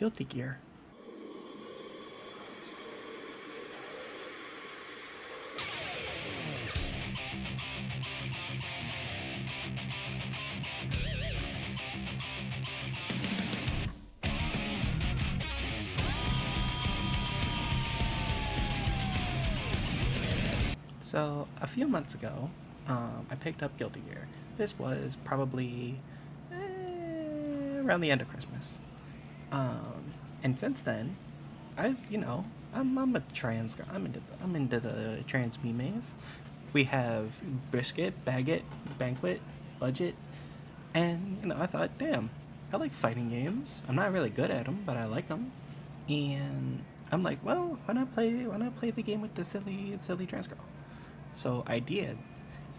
Guilty Gear. So, a few months ago, I picked up Guilty Gear. This was probably around the end of Christmas. And since then, I'm a trans guy. I'm into the trans memes. We have Brisket, Baggett, Banquet, Budget, and I thought, damn, I like fighting games. I'm not really good at them, but I like them. And I'm like, well, why not play the game with the silly trans girl? So I did.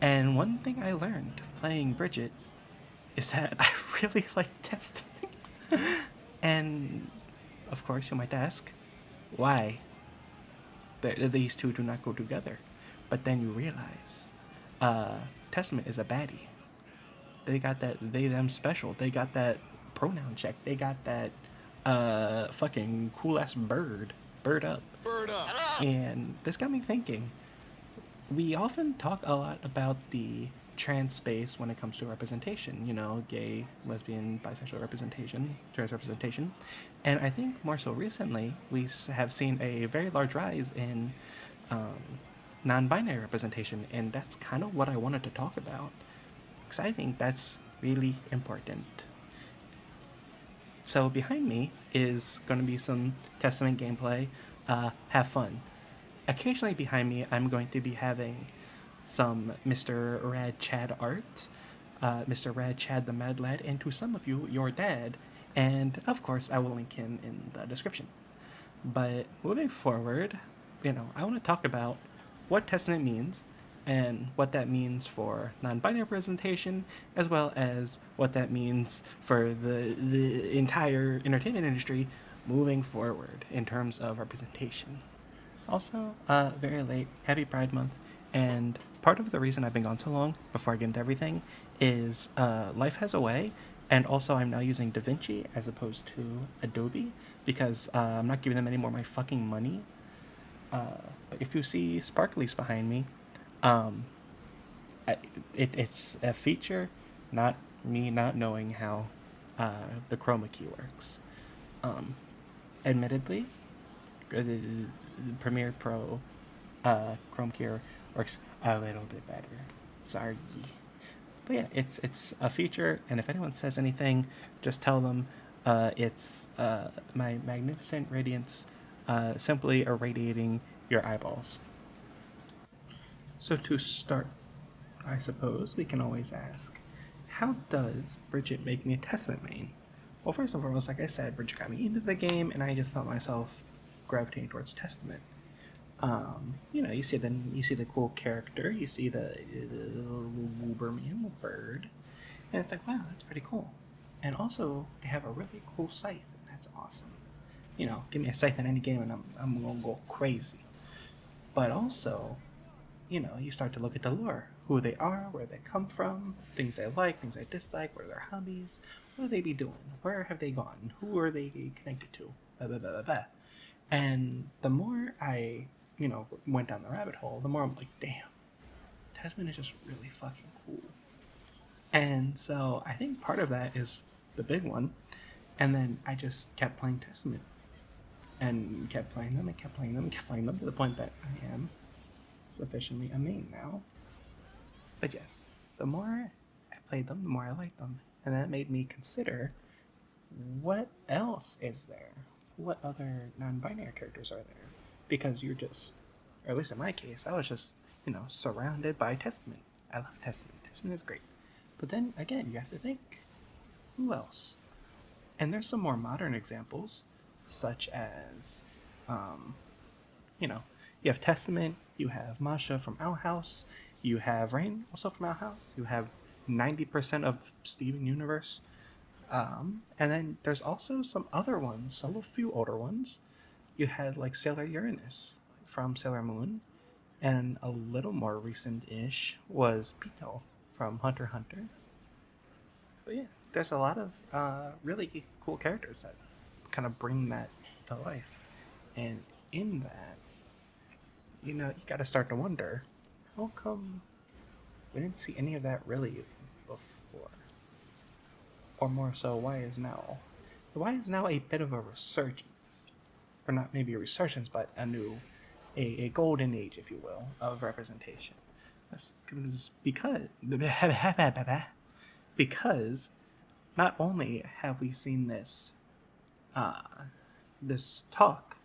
And one thing I learned playing Bridget is that I really like Testament. And of course, you might ask, why? These two do not go together. But then you realize, Testament is a baddie. They got that they them special. They got that pronoun check. They got that fucking cool ass bird up. Bird up. And this got me thinking. We often talk a lot about the trans space when it comes to representation, gay, lesbian, bisexual representation, trans representation. And I think more so recently, we have seen a very large rise in non binary representation. And that's kind of what I wanted to talk about. Because I think that's really important. So behind me is going to be some Testament gameplay. Have fun. Occasionally behind me, I'm going to be having some Mr. Rad Chad art, Mr. Rad Chad the Mad Lad, and to some of you, your dad. And of course, I will link him in the description. But moving forward, I want to talk about what Testament means and what that means for non-binary representation, as well as what that means for the entire entertainment industry moving forward in terms of representation. Also, very late, happy Pride Month, and part of the reason I've been gone so long, before I get into everything, is life has a way, and also I'm now using DaVinci as opposed to Adobe, because I'm not giving them any more of my fucking money. But if you see sparklies behind me, it's a feature, not me not knowing how the chroma key works. Admittedly, Premiere Pro Chrome key works a little bit better. Sorry. But yeah, it's a feature, and if anyone says anything, just tell them it's my magnificent radiance simply irradiating your eyeballs. So to start, I suppose we can always ask, how does Bridget make me a Testament main? Well, first and foremost, like I said, Bridget got me into the game, and I just felt myself gravitating towards Testament. You see the cool character, you see the Wooberman, the bird, and it's like, wow, that's pretty cool. And also, they have a really cool scythe, and that's awesome. Give me a scythe in any game, and I'm gonna go crazy. But also, you start to look at the lore, who they are, where they come from, things they like, things they dislike, what are their hobbies, what do they be doing, where have they gone, who are they connected to, blah, blah, blah, blah, blah. And the more I, went down the rabbit hole, the more I'm like, damn, Tasman is just really fucking cool. And so I think part of that is the big one. And then I just kept playing Testament. And kept playing them, and kept playing them, and kept playing them, to the point that I am sufficiently a main now. But yes, the more I played them, the more I liked them. And that made me consider, what else is there? What other non-binary characters are there? Because you're just, or at least in my case, I was just, surrounded by Testament. I love Testament. Testament is great. But then again, you have to think, who else? And there's some more modern examples, such as, you have Testament, you have Masha from Owl House, you have Rain, also from Owl House, you have 90% of Steven Universe. And then there's also some other ones, a few older ones. You had like Sailor Uranus from Sailor Moon, and a little more recent-ish was Pito from Hunter x Hunter. But yeah, there's a lot of really cool characters that kind of bring that to life. And in that, you got to start to wonder, how come we didn't see any of that really before? Or more so, why is now a bit of a resurgence, or not maybe a resurgence, but a golden age, if you will, of representation. That's because because not only have we seen uh, this talk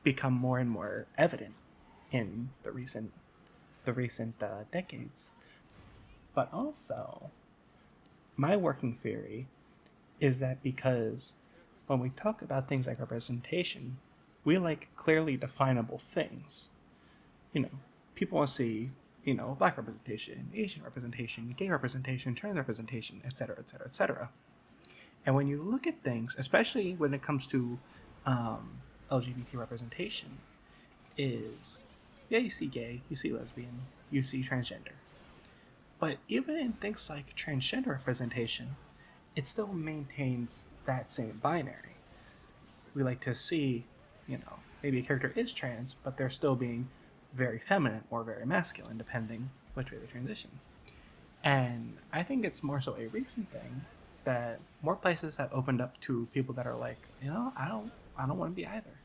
become more and more evident in the recent decades, but also my working theory is that because when we talk about things like representation, we like clearly definable things. You know, people want to see, black representation, Asian representation, gay representation, trans representation, etc., etc., etc. And when you look at things, especially when it comes to LGBT representation, is yeah, you see gay, you see lesbian, you see transgender. But even in things like transgender representation, it still maintains that same binary. We like to see, maybe a character is trans, but they're still being very feminine or very masculine, depending which way they transition. And I think it's more so a recent thing that more places have opened up to people that are like, I don't want to be either,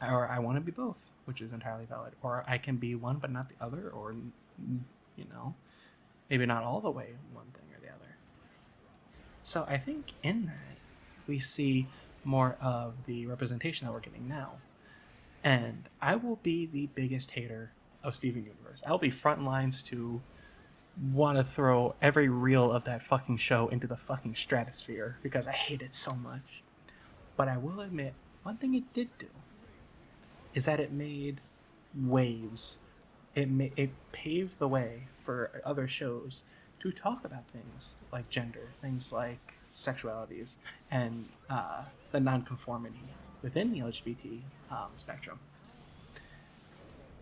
or I want to be both, which is entirely valid, or I can be one but not the other, or you know, maybe not all the way one thing or the other. So I think in that we see more of the representation that we're getting now. And I will be the biggest hater of Steven Universe. I'll be front lines to want to throw every reel of that fucking show into the fucking stratosphere because I hate it so much. But I will admit, one thing it did do is that it made waves. It paved the way for other shows to talk about things like gender, things like sexualities, and the nonconformity within the LGBT spectrum.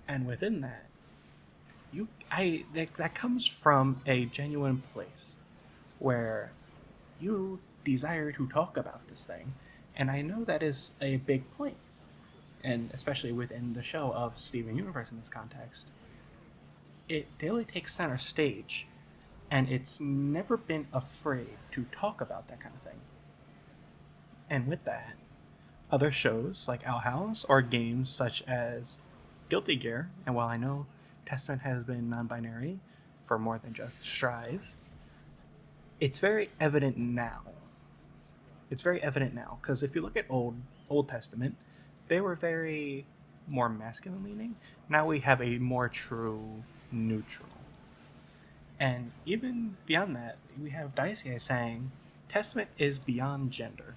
And within that, that comes from a genuine place where you desire to talk about this thing, and I know that is a big point, and especially within the show of Steven Universe in this context, it daily takes center stage, and it's never been afraid to talk about that kind of thing. And with that, other shows like Owl House or games such as Guilty Gear, and while I know Testament has been non-binary for more than just Strive, it's very evident now. It's very evident now because if you look at Old Testament, they were very more masculine leaning. Now we have a more true neutral. And even beyond that, we have Daisuke saying Testament is beyond gender,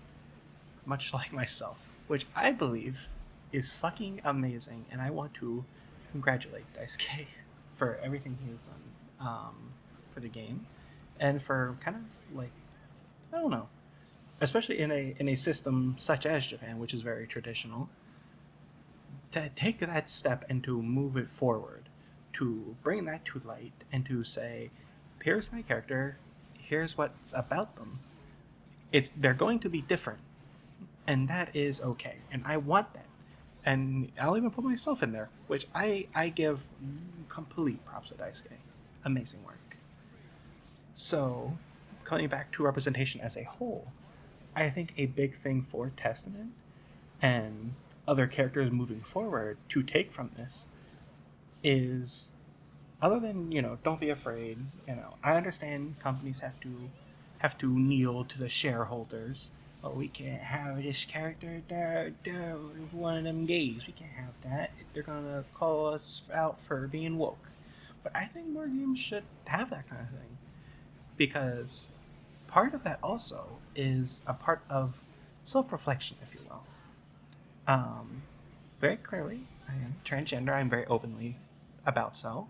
much like myself, which I believe is fucking amazing, and I want to congratulate Daisuke for everything he has done for the game, and for kind of like, I don't know, especially in a system such as Japan, which is very traditional, to take that step and to move it forward, to bring that to light, and to say, here's my character, here's what's about them. They're going to be different, and that is okay, and I want that. And I'll even put myself in there, which I give complete props to Daisuke. Amazing work. So, coming back to representation as a whole, I think a big thing for Testament and other characters moving forward to take from this is, other than, don't be afraid. I understand companies have to kneel to the shareholders. Oh, we can't have this character. They're one of them gays. We can't have that. They're gonna call us out for being woke. But I think more games should have that kind of thing, because part of that also is a part of self-reflection, if you will. Very clearly, I am transgender. I'm very openly about so.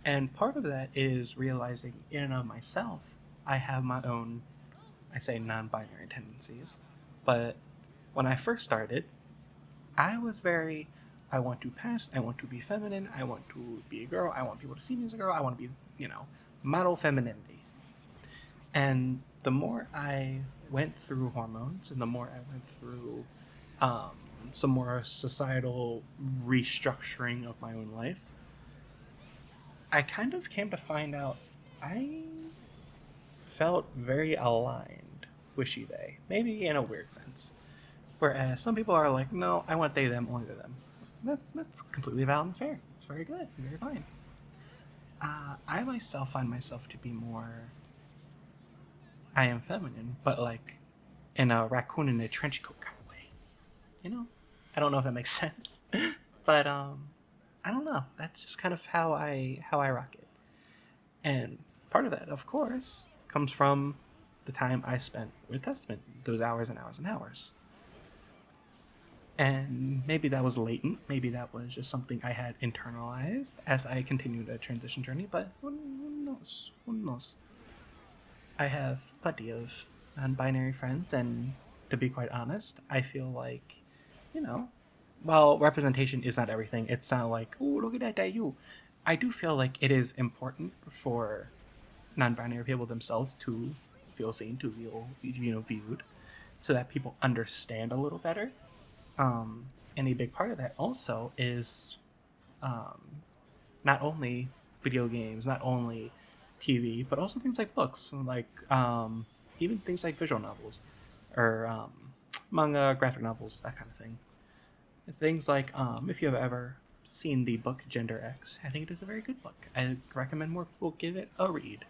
And part of that is realizing in and of myself, I have my own, I say non-binary tendencies. But when I first started, I was I want to pass, I want to be feminine, I want to be a girl, I want people to see me as a girl, I want to be, model femininity. And the more I went through hormones and the more I went through um, some more societal restructuring of my own life, I kind of came to find out I felt very aligned with she they, maybe in a weird sense. Whereas some people are like, no, I want they them, only they them. That's completely valid and fair. It's very good, very fine. I myself find myself to be more. I am feminine, but like in a raccoon in a trench coat kind of way. You know, I don't know if that makes sense, but I don't know. That's just kind of how I rock it. And part of that, of course, comes from the time I spent with Testament, those hours and hours and hours. And maybe that was latent. Maybe that was just something I had internalized as I continued a transition journey. But who knows? Who knows? I have plenty of non-binary friends, and to be quite honest, I feel like, you know, while representation is not everything, it's not like, oh, look at that you. I do feel like it is important for non-binary people themselves to feel seen, to feel viewed, so that people understand a little better. And a big part of that also is um, not only video games, not only TV, but also things like books, like even things like visual novels or manga, graphic novels, that kind of thing. Things like if you have ever seen the book Gender X, I think it is a very good book. I recommend more people give it a read.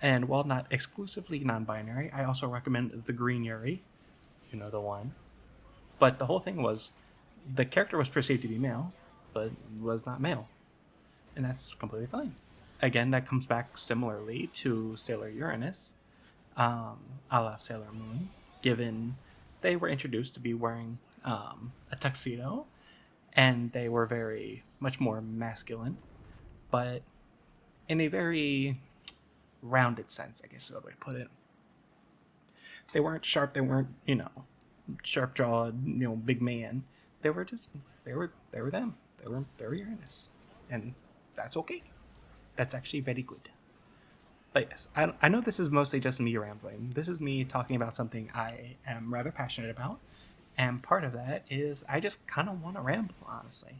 And while not exclusively non-binary, I also recommend The Green Yuri, you know the one. But the whole thing was the character was perceived to be male, but was not male, and that's completely fine. Again, that comes back similarly to Sailor Uranus, a la Sailor Moon, given they were introduced to be wearing a tuxedo, and they were very much more masculine, but in a very rounded sense, I guess is the way to put it. They weren't sharp. They weren't sharp jawed, big man. They were just they were them. They were Uranus, and that's okay. That's actually very good. But yes, I know this is mostly just me rambling. This is me talking about something I am rather passionate about, and part of that is I just kind of want to ramble. Honestly,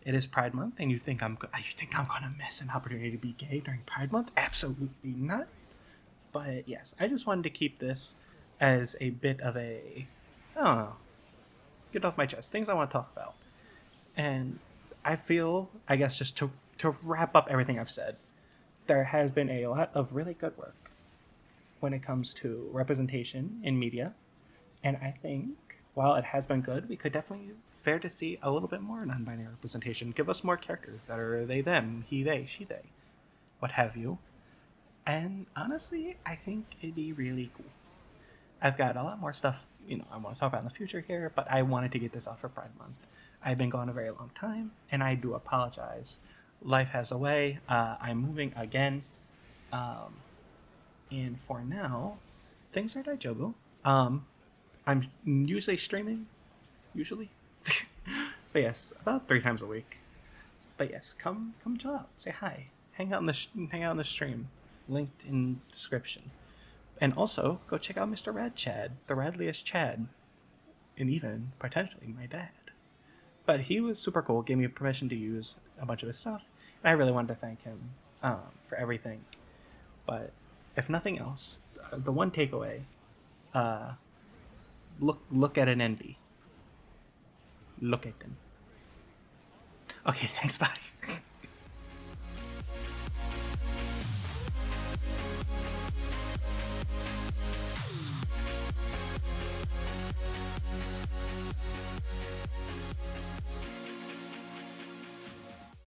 it is Pride Month, and you think I'm gonna miss an opportunity to be gay during Pride Month? Absolutely not. But yes, I just wanted to keep this as a bit of a, I don't know, get off my chest, things I want to talk about. And I feel, I guess, just to wrap up everything I've said, there has been a lot of really good work when it comes to representation in media. And I think while it has been good, we could definitely fair to see a little bit more non-binary representation. Give us more characters that are they, them, he, they, she, they, what have you. And honestly, I think it'd be really cool. I've got a lot more stuff, I want to talk about in the future here, but I wanted to get this off for Pride Month. I've been gone a very long time, and I do apologize. Life has a way. I'm moving again. Um, and for now, things are Daijobu. I'm usually streaming, usually. But yes, about 3 times a week. But yes, come chill out, say hi, hang out in the stream, linked in description. And also, go check out Mr. Rad Chad, the Radliest Chad, and even, potentially, my dad. But he was super cool, gave me permission to use a bunch of his stuff, and I really wanted to thank him for everything. But if nothing else, the one takeaway, uh, look at an envy. Look at them. Okay, thanks, bye.